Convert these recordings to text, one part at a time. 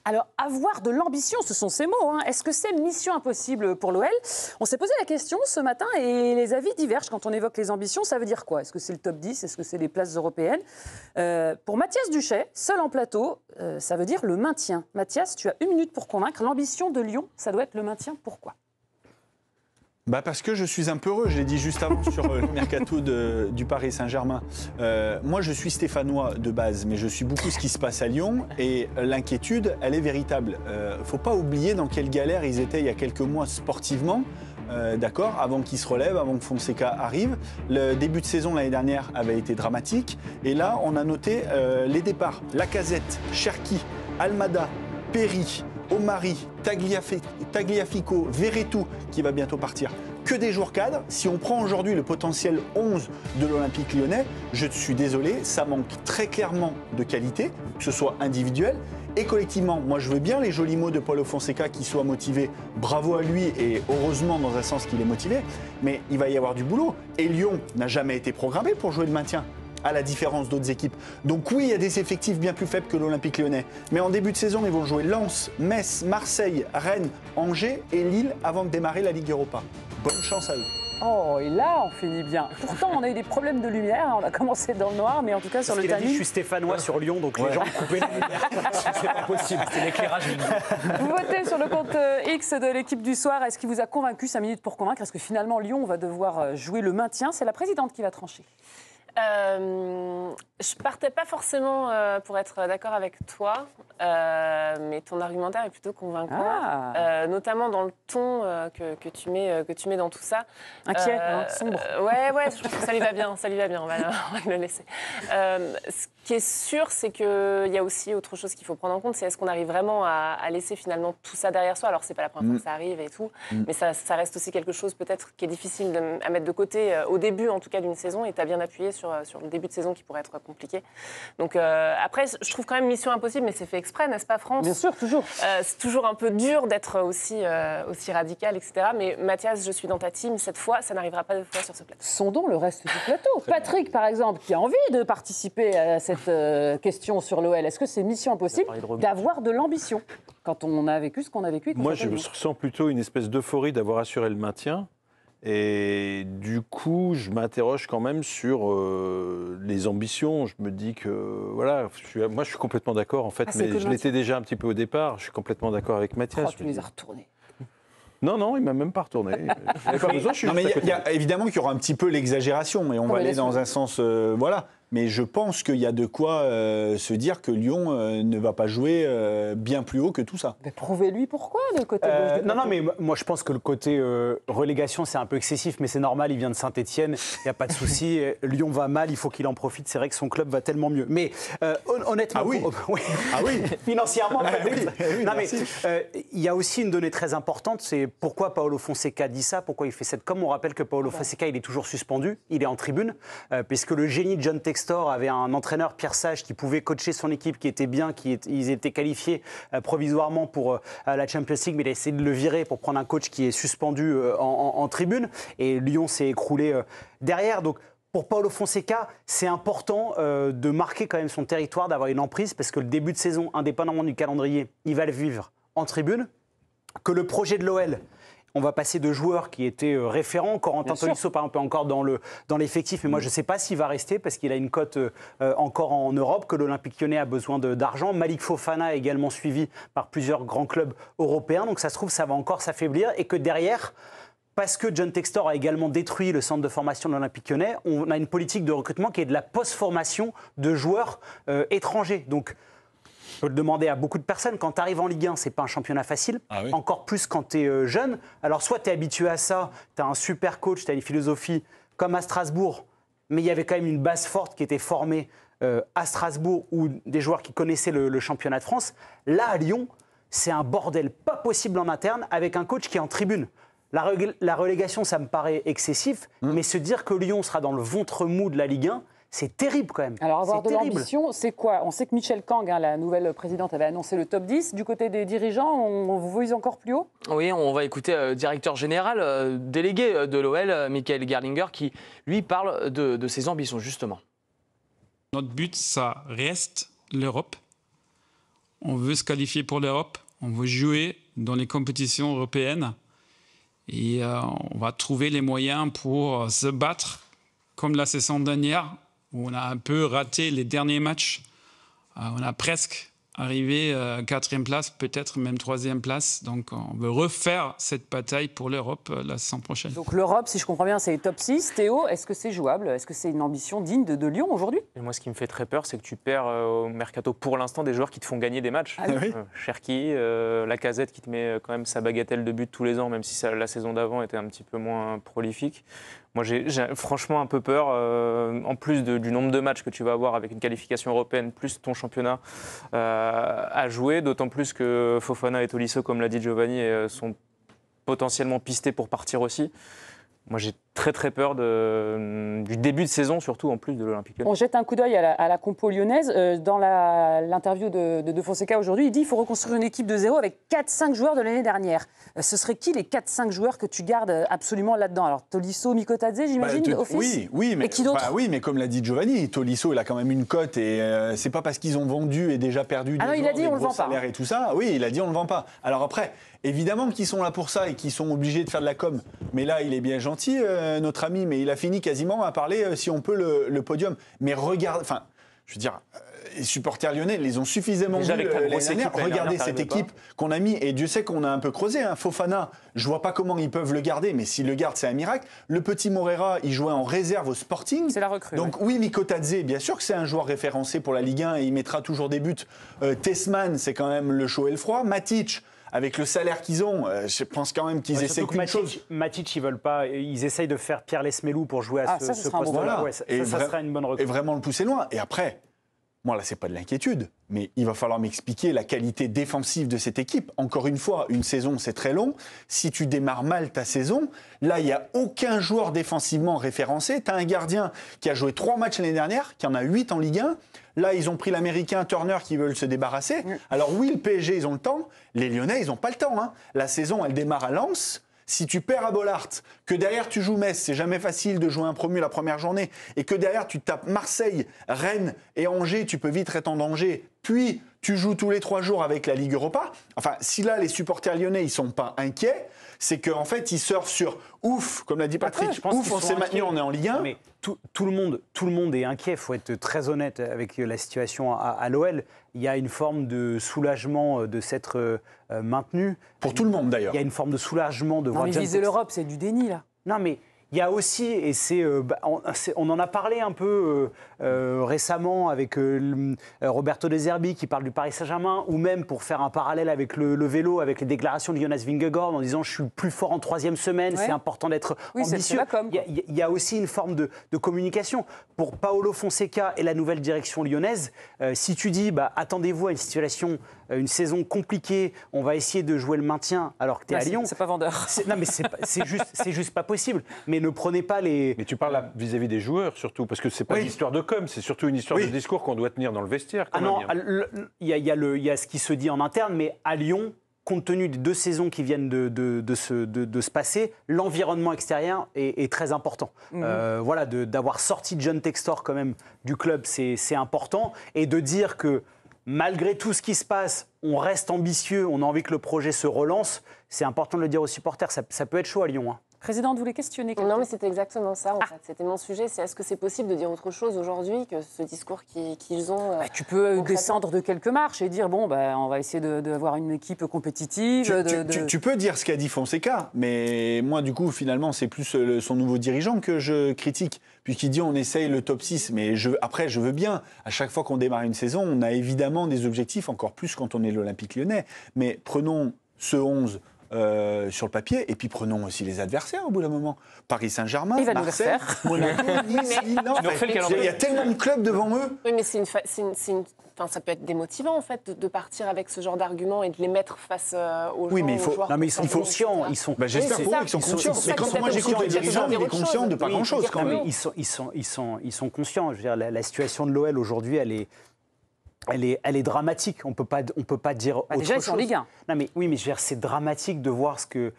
Alors, avoir de l'ambition, ce sont ces mots. Hein. Est-ce que c'est mission impossible pour l'OL? On s'est posé la question ce matin et les avis divergent. Quand on évoque les ambitions, ça veut dire quoi? Est-ce que c'est le top 10? Est-ce que c'est les places européennes? Pour Mathias Duchet, seul en plateau, ça veut dire le maintien. Mathias, tu as 1 minute pour convaincre. L'ambition de Lyon, ça doit être le maintien. Pourquoi? Parce que je suis un peu heureux, je l'ai dit juste avant sur le mercato du Paris Saint-Germain. Moi, je suis stéphanois de base, mais je suis beaucoup ce qui se passe à Lyon et l'inquiétude, elle est véritable. Il ne faut pas oublier dans quelle galère ils étaient il y a quelques mois sportivement, d'accord, avant qu'ils se relèvent, avant que Fonseca arrive. Le début de saison l'année dernière avait été dramatique et là, on a noté les départs. Lacazette, Cherki, Almada, Perry, Omari, Tagliafico, Verretou qui va bientôt partir. Que des joueurs cadres. Si on prend aujourd'hui le potentiel 11 de l'Olympique lyonnais, je suis désolé, ça manque très clairement de qualité, que ce soit individuel et collectivement. Moi, je veux bien les jolis mots de Paulo Fonseca qui soit motivé. Bravo à lui et heureusement dans un sens qu'il est motivé. Mais il va y avoir du boulot. Et Lyon n'a jamais été programmé pour jouer le maintien, à la différence d'autres équipes. Donc oui, il y a des effectifs bien plus faibles que l'Olympique lyonnais. Mais en début de saison, ils vont jouer Lens, Metz, Marseille, Rennes, Angers et Lille avant de démarrer la Ligue Europa. Bonne chance à eux. Oh, et là, on finit bien. Pourtant, on a eu des problèmes de lumière. On a commencé dans le noir, mais en tout cas, sur le timing... Il a dit, je suis stéphanois sur Lyon, donc les gens ont coupé la lumière. C'est pas possible, c'est l'éclairage. Vous votez sur le compte X de l'équipe du soir. Est-ce qu'il vous a convaincu? 5 minutes pour convaincre. Est-ce que finalement, Lyon va devoir jouer le maintien? C'est la présidente qui va trancher. Je partais pas forcément pour être d'accord avec toi, mais ton argumentaire est plutôt convaincant, notamment dans le ton que tu mets dans tout ça. Inquiet, sombre. Ouais, je trouve que ça lui va bien, on va le laisser. Ce qui est sûr, c'est qu'il y a aussi autre chose qu'il faut prendre en compte, c'est est-ce qu'on arrive vraiment à laisser finalement tout ça derrière soi. Alors c'est pas la première fois que ça arrive et tout, mais ça reste aussi quelque chose peut-être qui est difficile à mettre de côté au début en tout cas d'une saison, et tu as bien appuyé sur le début de saison qui pourrait être compliqué. Donc après, je trouve quand même mission impossible, mais c'est fait exprès, n'est-ce pas, France? Bien sûr, toujours. C'est toujours un peu dur d'être aussi radical, etc. Mais Mathias, je suis dans ta team. Cette fois, ça n'arrivera pas 2 fois sur ce plateau. Sondons le reste du plateau. Patrick, par exemple, qui a envie de participer à cette question sur l'OL. Est-ce que c'est mission impossible d'avoir de l'ambition quand on a vécu ce qu'on a vécu? Moi, je ressens plutôt une espèce d'euphorie d'avoir assuré le maintien. Et du coup, je m'interroge quand même sur les ambitions. Je me dis que, voilà, moi je suis complètement d'accord en fait, mais je l'étais déjà un petit peu au départ. Je suis complètement d'accord avec Mathias. Tu les as retournés. Non, il m'a même pas retourné. J'avais pas besoin, non, mais il y a évidemment qu'il y aura un petit peu l'exagération, et on va aller dans un sens, voilà. Mais je pense qu'il y a de quoi se dire que Lyon ne va pas jouer bien plus haut que tout ça. Mais prouvez-lui pourquoi, le côté gauche. Non, mais moi je pense que le côté relégation, c'est un peu excessif, mais c'est normal, il vient de Saint-Etienne, il n'y a pas de souci. Lyon va mal, il faut qu'il en profite, c'est vrai que son club va tellement mieux. Mais honnêtement... Ah oui, financièrement, oui, non, mais il y a aussi une donnée très importante, c'est pourquoi Paulo Fonseca dit ça, pourquoi il fait cette com. On rappelle que Paulo Fonseca, il est toujours suspendu, il est en tribune, puisque le génie de John Textor avait un entraîneur, Pierre Sage, qui pouvait coacher son équipe, qui était bien, ils étaient qualifiés provisoirement pour la Champions League, mais il a essayé de le virer pour prendre un coach qui est suspendu en tribune. Et Lyon s'est écroulé derrière. Donc, pour Paulo Fonseca, c'est important de marquer quand même son territoire, d'avoir une emprise, parce que le début de saison, indépendamment du calendrier, il va le vivre en tribune. Que le projet de l'OL... On va passer de joueurs qui étaient référents. Corentin Tolisso, par exemple, est encore dans l'effectif. Mais moi, je ne sais pas s'il va rester parce qu'il a une cote encore en Europe, que l'Olympique lyonnais a besoin d'argent. Malik Fofana est également suivi par plusieurs grands clubs européens. Donc ça se trouve, ça va encore s'affaiblir. Et que derrière, parce que John Textor a également détruit le centre de formation de l'Olympique lyonnais, on a une politique de recrutement qui est de la post-formation de joueurs étrangers. Donc, je peux le demander à beaucoup de personnes, quand tu arrives en Ligue 1, ce n'est pas un championnat facile, encore plus quand tu es jeune. Alors soit tu es habitué à ça, tu as un super coach, tu as une philosophie comme à Strasbourg, mais il y avait quand même une base forte qui était formée à Strasbourg, ou des joueurs qui connaissaient le championnat de France. Là, à Lyon, c'est un bordel pas possible en interne avec un coach qui est en tribune. La relégation, ça me paraît excessif, mais se dire que Lyon sera dans le ventre mou de la Ligue 1, c'est terrible quand même. Alors avoir de l'ambition, c'est quoi? On sait que Michel Kang, la nouvelle présidente, avait annoncé le top 10. Du côté des dirigeants, on vous vise encore plus haut? Oui, on va écouter le directeur général, délégué de l'OL, Michael Gerlinger, qui lui parle de ses ambitions justement. Notre but, ça reste l'Europe. on veut se qualifier pour l'Europe, on veut jouer dans les compétitions européennes et on va trouver les moyens pour se battre comme la saison dernière où on a un peu raté les derniers matchs. On a presque arrivé à 4e place, peut-être même 3e place. Donc on veut refaire cette bataille pour l'Europe la saison prochaine. Donc l'Europe, si je comprends bien, c'est les top 6. Théo, est-ce que c'est jouable? Est-ce que c'est une ambition digne de Lyon aujourd'hui? Et moi, ce qui me fait très peur, c'est que tu perds au mercato pour l'instant des joueurs qui te font gagner des matchs. Ah oui. Cherki, Lacazette qui te met quand même sa bagatelle de buts tous les ans, même si la saison d'avant était un petit peu moins prolifique. Moi, j'ai franchement un peu peur, en plus du nombre de matchs que tu vas avoir avec une qualification européenne, plus ton championnat à jouer, d'autant plus que Fofana et Tolisso, comme l'a dit Giovanni, sont potentiellement pistés pour partir aussi. Moi, j'ai très très peur du début de saison, surtout en plus de l'Olympique Lyonnais. On jette un coup d'œil à la compo lyonnaise. Dans l'interview de Fonseca aujourd'hui, il dit qu'il faut reconstruire une équipe de zéro avec 4-5 joueurs de l'année dernière. Ce serait qui les 4-5 joueurs que tu gardes absolument là-dedans? Alors, Tolisso, Mikotadze, j'imagine, d'office. Oui, mais, et qui d'autre? oui, mais comme l'a dit Giovanni, Tolisso, il a quand même une cote et c'est pas parce qu'ils ont vendu et déjà perdu des non, il a dit on le vend pas. Salaires et tout ça. Oui, il a dit on le vend pas. Alors après, évidemment qu'ils sont là pour ça et qu'ils sont obligés de faire de la com. Mais là, il est bien gentil, notre ami, mais il a fini quasiment à parler, si on peut, le podium. Mais regarde, enfin, je veux dire, les supporters lyonnais les ont suffisamment déjà vus l'année dernière. Regardez cette équipe qu'on a mis, et Dieu sait qu'on a un peu creusé. Fofana, je vois pas comment ils peuvent le garder, mais s'ils le gardent, c'est un miracle. Le petit Moreira, il jouait en réserve au Sporting. C'est la recrue. Donc oui, Mikotadze, bien sûr que c'est un joueur référencé pour la Ligue 1 et il mettra toujours des buts. Tessman, c'est quand même le chaud et le froid. Matic, avec le salaire qu'ils ont, je pense quand même qu'ils essaient qu'une chose. Matic, ils veulent pas. Ils essayent de faire Pierre Lesmelou pour jouer à ce poste-là. Voilà. Ouais, ça sera une bonne recrue. Et vraiment le pousser loin. Et après, moi là, c'est pas de l'inquiétude, mais il va falloir m'expliquer la qualité défensive de cette équipe. Encore une fois, une saison, c'est très long. Si tu démarres mal ta saison, là, il n'y a aucun joueur défensivement référencé. Tu as un gardien qui a joué 3 matchs l'année dernière, qui en a 8 en Ligue 1. Là, ils ont pris l'Américain Turner qui veulent se débarrasser. Alors oui, le PSG, ils ont le temps. Les Lyonnais, ils n'ont pas le temps. La saison, elle démarre à Lens. Si tu perds à Bollaert, que derrière tu joues Metz, c'est jamais facile de jouer un promu la première journée, et que derrière tu tapes Marseille, Rennes et Angers, tu peux vite être en danger. Puis tu joues tous les 3 jours avec la Ligue Europa. Enfin, si là les supporters lyonnais ils sont pas inquiets, c'est qu'en fait ils surfent sur ouf, comme l'a dit Patrick. Après, je pense ouf, on s'est maintenu, on est en Ligue 1. Mais tout le monde est inquiet. Il faut être très honnête avec la situation à l'OL. Il y a une forme de soulagement de s'être maintenu. Pour tout le monde d'ailleurs. Il y a une forme de soulagement de voir mais John viser l'Europe, c'est du déni là. Non, mais il y a aussi, et on en a parlé un peu récemment avec Roberto De Zerbi qui parle du Paris Saint-Germain, ou même pour faire un parallèle avec le vélo, avec les déclarations de Jonas Vingegaard en disant je suis plus fort en 3e semaine, c'est important d'être ambitieux. Il y a aussi une forme de communication. Pour Paolo Fonseca et la nouvelle direction lyonnaise, si tu dis attendez-vous à une saison compliquée, on va essayer de jouer le maintien alors que tu es à Lyon. C'est pas vendeur. Non, mais c'est juste pas possible. Mais ne prenez pas les. Mais tu parles là vis-à-vis des joueurs surtout, parce que c'est pas une histoire de com, c'est surtout une histoire de discours qu'on doit tenir dans le vestiaire. Il y a ce qui se dit en interne, mais à Lyon, compte tenu des 2 saisons qui viennent de se passer, l'environnement extérieur est très important. Voilà, d'avoir sorti John Textor quand même du club, c'est important, et de dire que malgré tout ce qui se passe, on reste ambitieux, on a envie que le projet se relance, c'est important de le dire aux supporters. Ça peut être chaud à Lyon. Présidente, vous voulez questionner Non, mais c'était exactement ça, en fait. C'était mon sujet. C'est est-ce que c'est possible de dire autre chose aujourd'hui que ce discours qu'ils ont tu peux descendre de quelques marches et dire, on va essayer d'avoir une équipe compétitive. Tu peux dire ce qu'a dit Fonseca, mais moi, du coup, finalement, c'est plus son nouveau dirigeant que je critique, puisqu'il dit on essaye le top 6. Mais après, je veux bien, à chaque fois qu'on démarre une saison, on a évidemment des objectifs, encore plus quand on est l'Olympique Lyonnais. Mais prenons ce 11... sur le papier, et puis prenons aussi les adversaires au bout d'un moment. Paris Saint-Germain, Marseille, Monaco, Nice, Milan. Il y a tellement de clubs devant eux. Oui, mais ça peut être démotivant en fait de partir avec ce genre d'arguments et de les mettre face aux oui, mais joueurs. Non, mais ils sont conscients. J'espère pour eux qu'ils sont conscients. Mais quand moi j'écoute les dirigeants, il est conscient de pas grand-chose quand même. Ils sont conscients. Je veux dire, la situation de l'OL aujourd'hui, elle elle est dramatique. On peut pas dire autre déjà, ils chose. sont en Ligue 1. Non, mais oui, mais je veux dire, c'est dramatique de voir ce que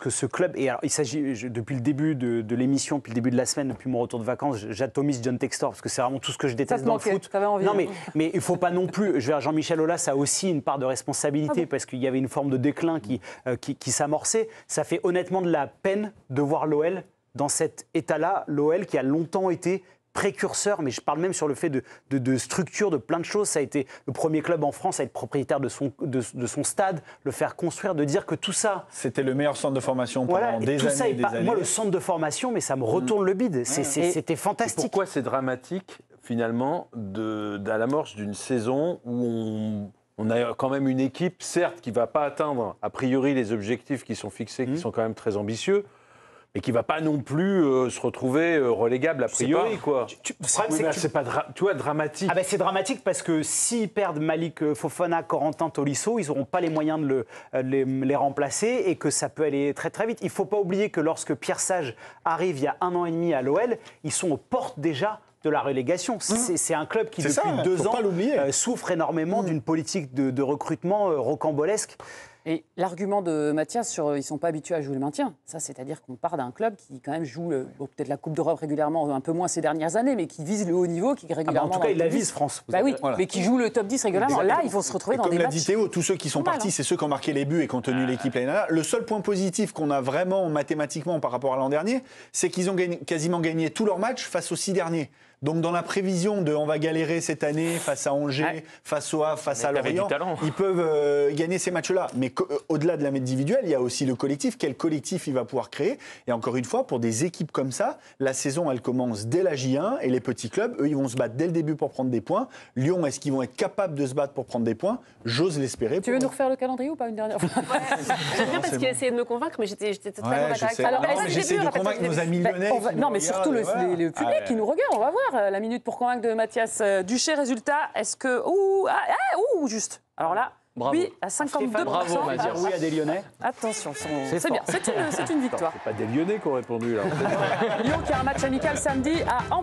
ce club. Et alors, il s'agit depuis le début de l'émission, depuis le début de la semaine, depuis mon retour de vacances, j'atomise John Textor parce que c'est vraiment tout ce que je déteste dans le foot. T'avais envie. Non, mais il faut pas non plus. Je veux dire, Jean-Michel Aulas a aussi une part de responsabilité parce qu'il y avait une forme de déclin qui s'amorçait. Ça fait honnêtement de la peine de voir l'OL dans cet état-là. L'OL qui a longtemps été précurseur, mais je parle même sur le fait de structure, de plein de choses. Ça a été le premier club en France à être propriétaire de son stade, le faire construire, de dire que tout ça... C'était le meilleur centre de formation pendant des tout ça années et des années. Moi, le centre de formation, mais ça me retourne le bide. C'était fantastique. Et pourquoi c'est dramatique, finalement, à l'amorce d'une saison où on a quand même une équipe, certes, qui ne va pas atteindre, a priori, les objectifs qui sont fixés, qui sont quand même très ambitieux, mais qui ne va pas non plus se retrouver relégable a priori, quoi. C'est pas dramatique. Ah ben c'est dramatique parce que s'ils perdent Malik Fofana, Corentin Tolisso, ils n'auront pas les moyens de les remplacer et que ça peut aller très très vite. Il ne faut pas oublier que lorsque Pierre Sage arrive il y a 1 an et demi à l'OL, ils sont aux portes déjà de la relégation. C'est un club qui, depuis 2 ans, souffre énormément d'une politique de recrutement rocambolesque. Et l'argument de Mathias sur ils ne sont pas habitués à jouer le maintien, ça c'est-à-dire qu'on part d'un club qui quand même joue peut-être la Coupe d'Europe régulièrement, un peu moins ces dernières années, mais qui vise le haut niveau, qui régulièrement... en tout cas, il la vise, France. Bah oui, mais qui joue le top 10 régulièrement. Exactement. Là, ils vont se retrouver dans des matchs... Comme l'a dit Théo, tous ceux qui sont partis, c'est ceux qui ont marqué les buts et qui ont tenu l'équipe l'année dernière. Le seul point positif qu'on a vraiment mathématiquement par rapport à l'an dernier, c'est qu'ils ont quasiment gagné tous leurs matchs face aux 6 derniers. Donc dans la prévision de on va galérer cette année face à Angers, face au Havre, face à Lorient, ils peuvent gagner ces matchs-là. Mais au-delà de la individuelle, il y a aussi le collectif. Quel collectif il va pouvoir créer? Et encore une fois, pour des équipes comme ça, la saison elle commence dès la J1 et les petits clubs, eux, ils vont se battre dès le début pour prendre des points. Lyon, est-ce qu'ils vont être capables de se battre pour prendre des points? J'ose l'espérer. Tu veux nous refaire le calendrier ou pas une dernière fois? J'aime bien parce qu'il a essayé de me convaincre, mais j'étais totalement d'accord avec ça. Alors, j'essaie de convaincre nos amis lyonnais. Non, mais surtout le public qui nous regarde. On va voir la minute pour convaincre de Mathias Duché. Résultat, est-ce que... juste. Alors là, bravo. Oui, à 52%. Bravo, Mathias. Oui, à des Lyonnais. Attention, c'est bien. C'est une victoire. C'est pas des Lyonnais qui ont répondu, là. Lyon qui a un match amical samedi à